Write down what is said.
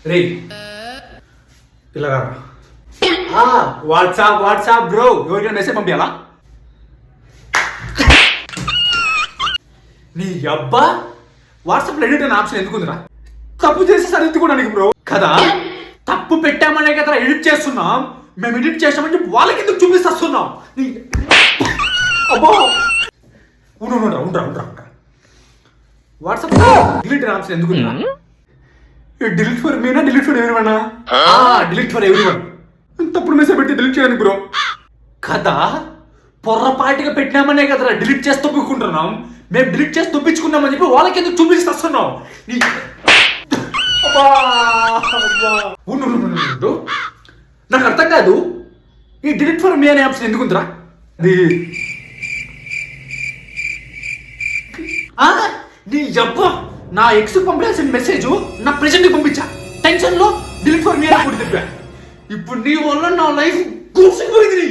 రే పిల్లగా WhatsApp WhatsApp bro ఎవరికైనా message పంపించాలా? నీ అబ్బా వాట్సాప్లో ఎడిట్ అనే ఆప్షన్ ఎందుకుందిరా? తప్పు చేసి సరిదిద్దుకోవడానికి బ్రో కదా. తప్పు పెట్టామనే కదా ఎడిట్ చేస్తున్నాం. మేము ఎడిట్ చేసామని చెప్పి వాళ్ళకి ఎందుకు చూపిస్తున్నాం? అబ్బో ఉండరా ఉండరా ఉండరా వాట్సాప్ డిలీట్ అనే ఆప్షన్ ఎందుకుందిరా? డిలీట్ ఫర్ మీనా డిలీట్ ఫర్ ఎవరివన్నా? Delete for everyone. తప్పుడు మెసేజ్ పెట్టి డిలీట్ చేయడానికి బ్రో కదా. పొర్రపాటిగా పెట్టినామనే కదరా డిలీట్ చేసి తొప్పుకుంటున్నాం. మేము డిలీట్ చేసి తొప్పించుకున్నామని చెప్పి వాళ్ళకి ఎందుకు చూపిస్తున్నాం? నాకు అర్థం కాదు. ఈ డిలీట్ ఫర్ మీ అనే ఆప్షన్ ఎందుకుందిరా? అది నీ అబ్బ నా ఎక్స్ పంపించాల్సిన మెసేజ్ నా ప్రెజెంట్కి పంపించా. టెన్షన్ లో డిలీట్ ఫర్ మీ అని కూడా తిప్పా. ఇప్పుడు నీ వల్ల నా లైఫ్ కూర్చుకుపోయింది.